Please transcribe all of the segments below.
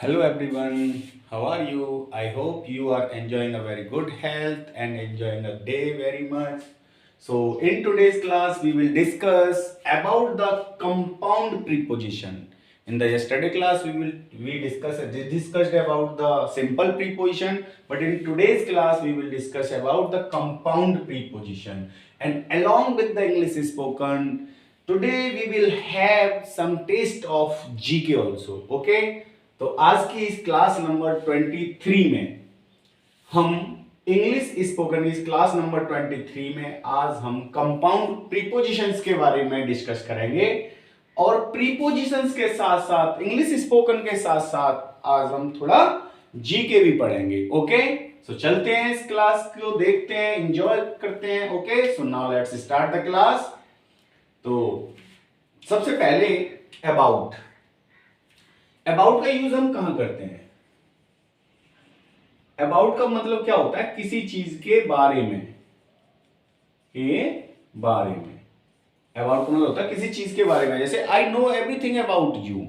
Hello everyone, how are you? I hope you are enjoying a very good health and enjoying a day very much. So in today's class we will discuss about the compound preposition. In the yesterday class we discussed about the simple preposition, but in today's class we will discuss about the compound preposition. And along with the English spoken, today we will have some taste of GK also. Okay, तो आज की इस class number 23 में हम English spoken इस class number 23 में आज हम कंपाउंड प्रीपोजिशंस के बारे में डिस्कस करेंगे और प्रीपोजिशंस के साथ साथ इंग्लिश स्पोकन के साथ साथ आज हम थोड़ा जीके भी पढ़ेंगे। ओके, सो चलते हैं इस क्लास को देखते हैं, एंजॉय करते हैं। Okay, so now let's start the class. तो सबसे पहले अबाउट अबाउट का यूज हम कहां करते हैं? अबाउट का मतलब क्या होता है? किसी चीज के बारे में, अबाउट का मतलब होता है किसी चीज के बारे में। जैसे I know everything about you,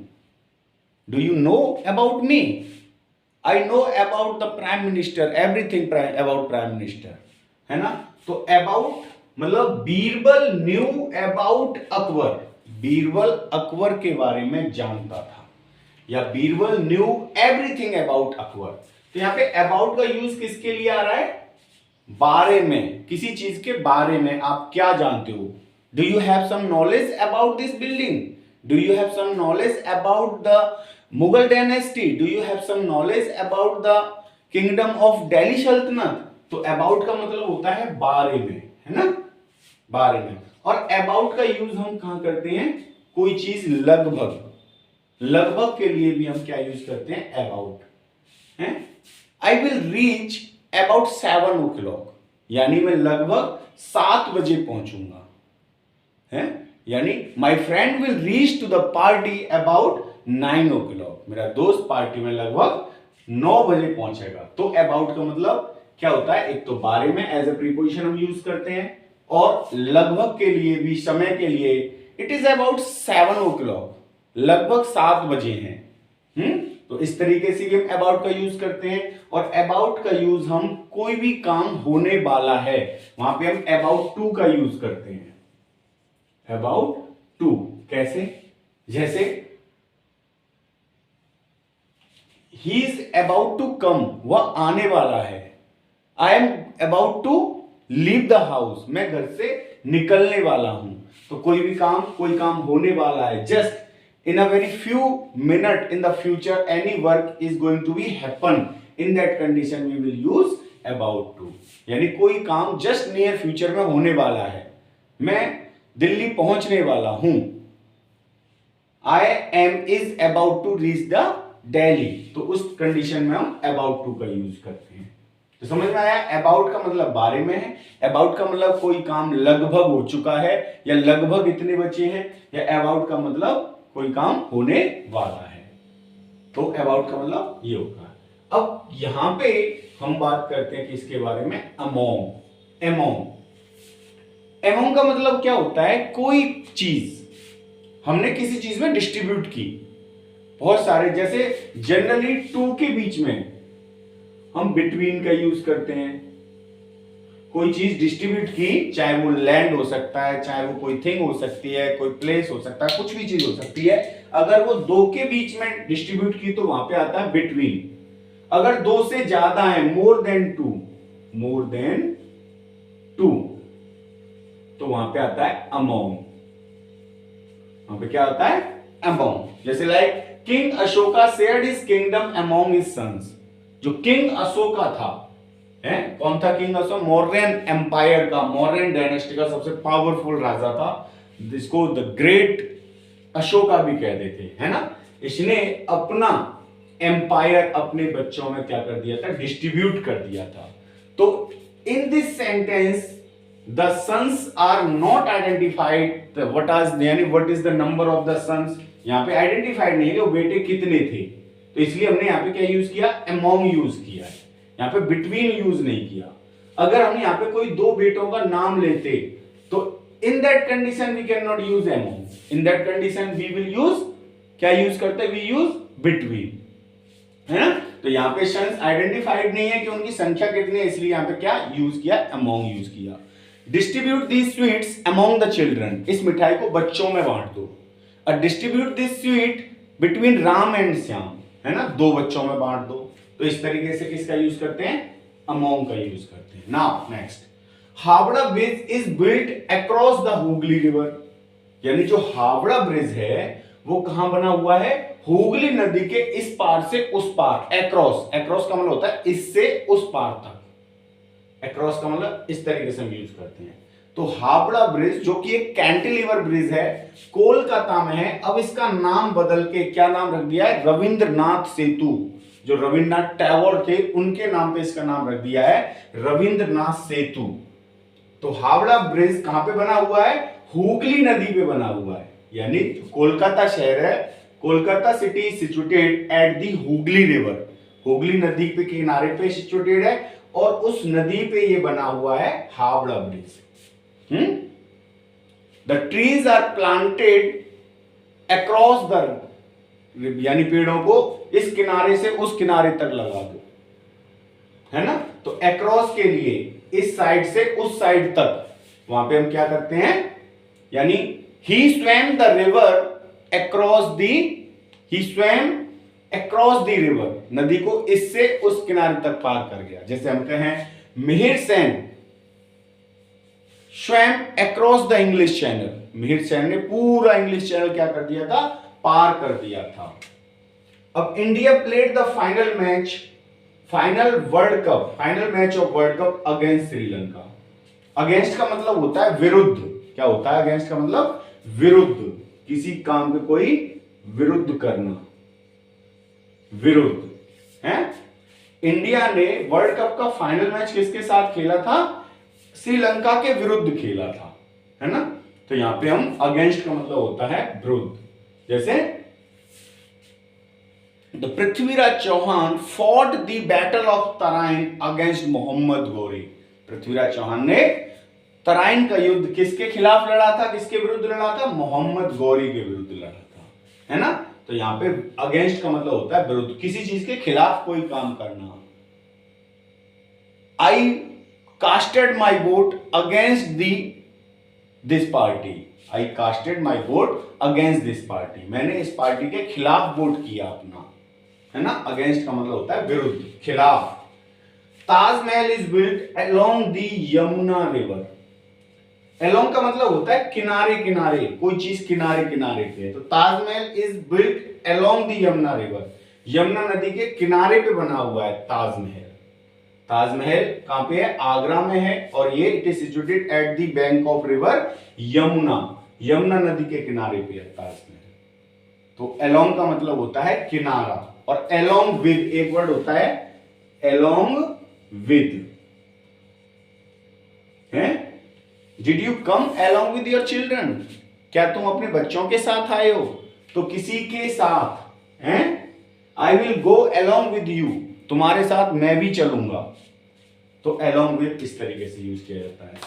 do you know about me? I know about the prime minister, everything about prime minister, है ना। तो अबाउट मतलब बीरबल न्यू अबाउट अकबर, बीरबल अकबर के बारे में जानता था, या Birbal new everything about Akbar. तो यहां पे अबाउट का यूज किसके लिए आ रहा है? बारे में, किसी चीज के बारे में आप क्या जानते हो। Do you have some knowledge about this building? Do you have some knowledge about the Mughal dynasty? Do you have some knowledge about the kingdom of Delhi Sultanat? तो अबाउट का मतलब होता है बारे में, है ना, बारे में। और अबाउट का यूज हम कहां करते हैं? कोई चीज लगभग, लगभग के लिए भी हम क्या यूज करते हैं? अबाउट है। I will reach about 7 o'clock, यानी मैं लगभग 7 बजे पहुंचूंगा, है। यानी my friend will reach to the party about 9 o'clock, मेरा दोस्त पार्टी में लगभग 9 बजे पहुंचेगा। तो अबाउट का मतलब क्या होता है? एक तो बारे में एज ए प्रीपोजिशन हम यूज करते हैं, और लगभग के लिए भी, समय के लिए, इट इज अबाउट 7 o'clock, लगभग 7 बजे हैं। तो इस तरीके से भी हम अबाउट का यूज करते हैं। और अबाउट का यूज हम कोई भी काम होने वाला है, वहां पे हम अबाउट टू का यूज करते हैं। अबाउट टू कैसे? जैसे ही इज अबाउट टू कम, वह आने वाला है। I am about to leave the house, मैं घर से निकलने वाला हूं। तो कोई भी काम, कोई काम होने वाला है। Just in a very few minute in the future any work is going to be happen, in that condition we will use about to। यानी कोई काम just near future में होने वाला है, मैं दिल्ली पहुंचने वाला हूं। I am is about to reach the Delhi, तो उस कंडीशन में हम about to का यूज करते हैं। तो समझ में आया? अबाउट का मतलब बारे में है, अबाउट का मतलब कोई काम लगभग हो चुका है, या लगभग इतने बचे हैं, या अबाउट का मतलब कोई काम होने वाला है। तो अबाउट का मतलब ये होगा। अब यहां पे हम बात करते हैं किसके बारे में? अमोंग। एमोंग का मतलब क्या होता है? कोई चीज हमने किसी चीज में डिस्ट्रीब्यूट की, बहुत सारे। जैसे जनरली टू के बीच में हम बिटवीन का यूज करते हैं। कोई चीज डिस्ट्रीब्यूट की, चाहे वो लैंड हो सकता है, चाहे वो कोई थिंग हो सकती है, कोई प्लेस हो सकता है, कुछ भी चीज हो सकती है। अगर वो दो के बीच में डिस्ट्रीब्यूट की तो वहां पे आता है बिटवीन। अगर दो से ज्यादा है, मोर देन टू, तो वहां पे आता है अमोंग। वहां पे क्या आता है? अमोंग। जैसे like king Ashoka shared his kingdom among his sons. जो किंग अशोका था, है, कौन था किंग अशोक? मौर्यन एम्पायर का, मौर्यन डायनेस्टी का सबसे पावरफुल राजा था, जिसको द ग्रेट अशोका भी कहते थे, है ना। इसने अपना एम्पायर अपने बच्चों में क्या कर दिया था? डिस्ट्रीब्यूट कर दिया था। तो in this sentence the sons are not identified, what is the number of the sons, यहां पे आइडेंटिफाइड नहीं है कि वो बेटे कितने थे। तो इसलिए हमने यहां पे क्या यूज किया? अमोंग यूज किया है, यहां पे बिटवीन यूज नहीं किया। अगर हम यहां पे कोई दो बेटों का नाम लेते तो in that condition we can not use among, in that condition we will use, क्या यूज करते? We use between. है ना। तो यहाँ पे सन्स आइडेंटिफाइड नहीं है कि उनकी संख्या कितनी है, इसलिए यहाँ पे क्या यूज किया, अमोंग यूज किया। Distribute these sweets among the children, इस मिठाई को बच्चों में बांट दो। और distribute this sweet between Ram and Shyam, है ना, दो बच्चों में बांट दो। तो इस तरीके से किसका यूज करते हैं, अमोंग का यूज करते हैं। Now next, Howrah bridge is built across the Hooghly river, यानी जो हावड़ा ब्रिज है वो कहां बना हुआ है, हुगली नदी के इस पार से उस पार। एक्रॉस, एक्रॉस का मतलब होता है इससे उस पार तक। एक्रॉस का मतलब इस तरीके से हम यूज करते हैं। तो हावड़ा ब्रिज जो कि एक कैंटिलीवर ब्रिज है, कोलकाता में है। अब इसका नाम बदल के क्या नाम रख दिया है, रविंद्रनाथ सेतु। जो रविंद्रनाथ टैगोर थे उनके नाम पे इसका नाम रख दिया है रविंद्रनाथ सेतु। तो हावड़ा ब्रिज कहां पे बना हुआ है, हुगली नदी पे बना हुआ है। यानी कोलकाता शहर है, Kolkata city is situated at the Hooghly river, Hooghly नदी पे किनारे पे सिचुएटेड है, और उस नदी पे ये बना हुआ है Howrah bridge. The trees are planted across the, यानी पेड़ों को इस किनारे से उस किनारे तक लगा दो, है ना। तो अक्रॉस के लिए इस साइड से उस साइड तक, वहां पे हम क्या करते हैं, यानी he swam the river across the, he swam across the river, नदी को इससे उस किनारे तक पार कर गया। जैसे हम कहें Mihir Sen swum across the English channel, Mihir Sen ने पूरा इंग्लिश चैनल क्या कर दिया था, पार कर दिया था। अब India played the final match, final world cup, final match of world cup against Sri Lanka. Against का मतलब होता है विरुद्ध, क्या होता है अगेंस्ट का मतलब, विरुद्ध, किसी काम के कोई विरुद्ध करना, विरुद्ध है। इंडिया ने वर्ल्ड कप का फाइनल मैच किसके साथ खेला था, श्रीलंका के विरुद्ध खेला था, है ना। तो यहां पे हम अगेंस्ट का मतलब होता है विरुद्ध। जैसे the Prithviraj Chauhan fought the battle of Tarain against Mohammad Ghori, Prithviraj Chauhan ने तराइन का युद्ध किसके खिलाफ लड़ा था, किसके विरुद्ध लड़ा था, मोहम्मद गौरी के विरुद्ध लड़ा था, है ना। तो यहां पे अगेंस्ट का मतलब होता है विरुद्ध, किसी चीज के खिलाफ कोई काम करना। I casted my vote against this party, I casted my vote against this party, मैंने इस पार्टी के खिलाफ वोट किया अपना, है ना। अगेंस्ट का मतलब होता है विरुद्ध, खिलाफ। Taj Mahal is built along the Yamuna river, along का मतलब होता है किनारे किनारे, कोई चीज किनारे किनारे पे है। तो Taj Mahal is built along the Yamuna river, Yamuna नदी के किनारे पे बना हुआ है ताजमहल। ताजमहल कहां पे है, आगरा में है, और ये it is situated at the bank of river Yamuna, Yamuna नदी के किनारे पे है ताजमहल। तो अलोंग का मतलब होता है किनारा, और अलोंग विद एक वर्ड होता है अलोंग विद, है। Did you come along with your children, क्या तुम अपने बच्चों के साथ आए हो, तो किसी के साथ, हैं। I will go along with you, तुम्हारे साथ मैं भी चलूंगा। तो अलोंग विद इस तरीके से यूज किया जाता है।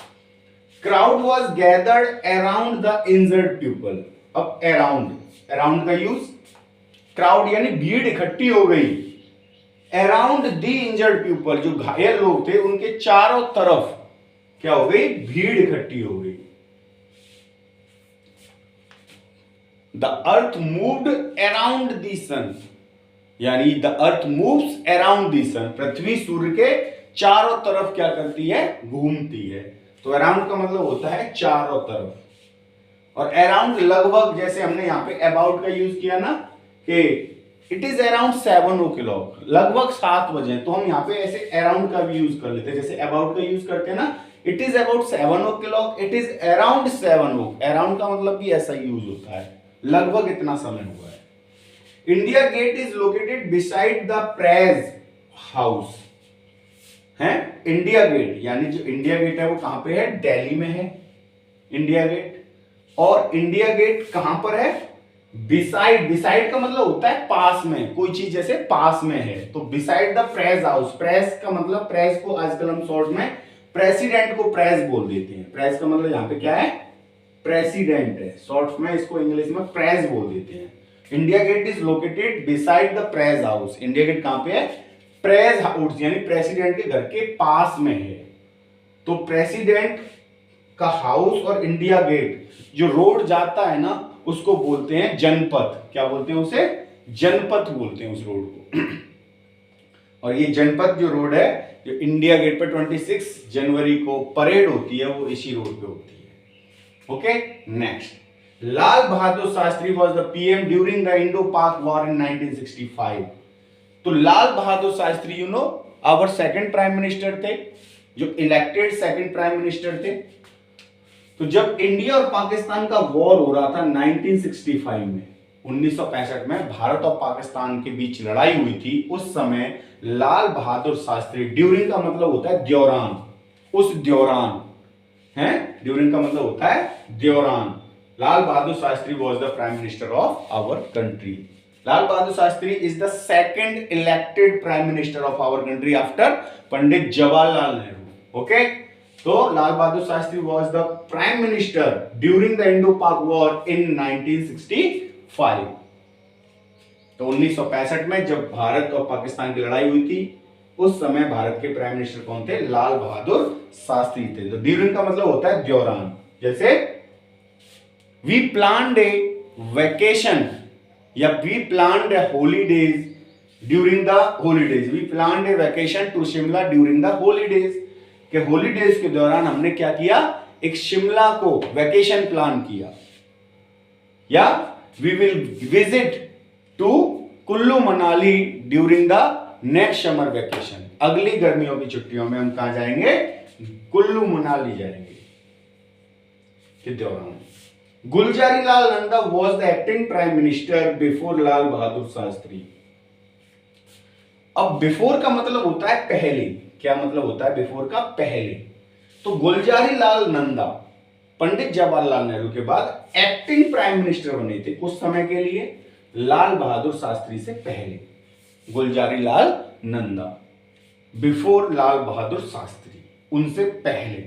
Crowd was gathered around the injured people, अब अराउंड, अराउंड का यूज, क्राउड यानी भीड़ इकट्ठी हो गई, अराउंड द इंजर्ड पीपल, जो घायल लोग थे उनके चारों तरफ क्या हो गई, भीड़ इकट्ठी हो गई। The earth moved around the sun, यानी the earth moves around the sun, पृथ्वी सूर्य के चारों तरफ क्या करती है, घूमती है। तो अराउंड का मतलब होता है चारों तरफ, और अराउंड लगभग, जैसे हमने यहां पे अबाउट का यूज किया ना, कि इट इज अराउंड 7 o'clock, लगभग 7 बजे, तो हम यहाँ पे ऐसे अराउंड का भी यूज कर लेते हैं, जैसे अबाउट का यूज करते हैं ना, it is about 7 o'clock, it is around 7 o'clock, around का मतलब भी ऐसा यूज होता है, लगभग इतना समय हुआ है। India Gate is located beside the press house, है। इंडिया गेट, यानी जो इंडिया गेट है वो कहां पे है, दिल्ली में है इंडिया गेट, और इंडिया गेट कहां पर है, बिसाइड, बिसाइड का मतलब होता है पास में, कोई चीज जैसे पास में है। तो beside the press house, press का मतलब, प्रेस को आजकल हम शॉर्ट में प्रेसिडेंट को प्रेस बोल देते हैं, प्रेस का मतलब यहां पे क्या है, प्रेसिडेंट है, शॉर्ट में इसको इंग्लिश में प्रेस बोल देते हैं। India Gate is located beside the press house. India Gate कहां पे है? प्रेस हाउस यानी प्रेसिडेंट के घर के पास में है। तो प्रेसिडेंट का हाउस और इंडिया गेट जो रोड जाता है ना उसको बोलते हैं जनपथ। क्या बोलते हैं उसे? जनपथ बोलते हैं उस रोड को। और ये जनपथ जो रोड है जो इंडिया गेट पर 26 जनवरी को परेड होती है वो इसी रोड पे होती है। Okay, next, Lal Bahadur Shastri was the PM during the Indo Pak war in 1965। तो Lal Bahadur Shastri you know our second prime minister थे, जो इलेक्टेड सेकंड प्राइम मिनिस्टर थे। तो जब इंडिया और पाकिस्तान का वॉर हो रहा था 1965 में, 1965 में भारत और पाकिस्तान के बीच लड़ाई हुई थी, उस समय लाल बहादुर शास्त्री, ड्यूरिंग का मतलब होता है दौरान, उस दौरान है, ड्यूरिंग का मतलब होता है दौरान, Lal Bahadur Shastri was the prime minister of our country. Lal Bahadur Shastri is the second elected prime minister of our country after Pandit Jawaharlal Nehru. Okay, तो Lal Bahadur Shastri was the prime minister during the Indo Pak war in 1965। तो 1965 में जब भारत और पाकिस्तान की लड़ाई हुई थी उस समय भारत के प्राइम मिनिस्टर कौन थे? लाल बहादुर शास्त्री थे। तो ड्यूरिंग का मतलब होता है दौरान। जैसे वी प्लान्ड ए वेकेशन या we planned a holidays during the holidays, we planned a vacation to Shimla during the holidays, के हॉलीडेज के दौरान हमने क्या किया? एक शिमला को वेकेशन प्लान किया। या we will visit to Kullu Manali during the next summer vacation, अगली गर्मियों की छुट्टियों में हम कहां जाएंगे? कुल्लू मनाली जाएंगे के दौरान। Gulzari Lal Nanda was the acting prime minister before Lal Bahadur Shastri. अब बिफोर का मतलब होता है पहले। क्या मतलब होता है बिफोर का? पहले। तो गुलजारी लाल नंदा पंडित जवाहरलाल नेहरू के बाद एक्टिंग प्राइम मिनिस्टर बने थे उस समय के लिए, लाल बहादुर शास्त्री से पहले। गुलजारी लाल नंदा बिफोर लाल बहादुर शास्त्री, उनसे पहले।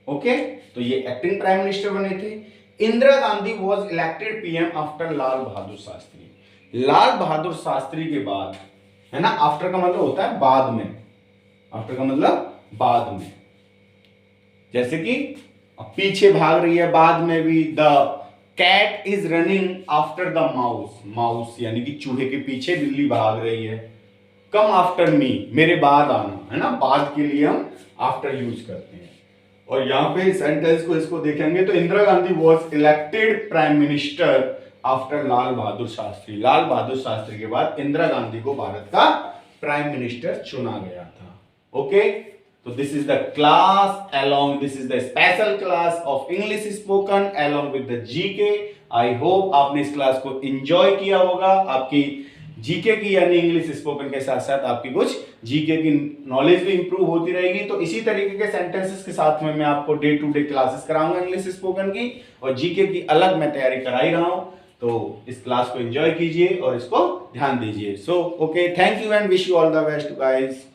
ओके, तो ये एक्टिंग प्राइम मिनिस्टर बने थे। Indira Gandhi was elected PM after Lal Bahadur Shastri. Lal Bahadur Shastri के बाद, है ना, आफ्टर का मतलब होता है बाद में, आफ्टर का मतलब बाद में। जैसे कि पीछे भाग रही है, बाद में भी the cat is running after the mouse, mouse यानी कि चूहे के पीछे बिल्ली भाग रही है। कम आफ्टर मी, मेरे बाद आना, है ना, बाद के लिए हम आफ्टर यूज करते हैं। और यहां पे सेंटेंस को इसको देखेंगे तो Indira Gandhi was elected prime minister after Lal Bahadur Shastri. Lal Bahadur Shastri के बाद इंदिरा गांधी को भारत का प्राइम मिनिस्टर चुना गया था। ओके, तो this is the class along, this is the special class of English spoken along with the GK. I hope आपने इस क्लास को एंजॉय किया होगा। आपकी जीके की यानी इंग्लिश स्पोकन के साथ साथ आपकी कुछ जीके की नॉलेज भी इंप्रूव होती रहेगी। तो इसी तरीके के सेंटेंसेस के साथ में मैं आपको डे टू डे क्लासेस कराऊंगा इंग्लिश स्पोकन की, और जीके की अलग मैं तैयारी करा ही रहा हूं। तो इस क्लास को एंजॉय कीजिए और इसको ध्यान दीजिए। So okay, thank you and wish you all the best guys.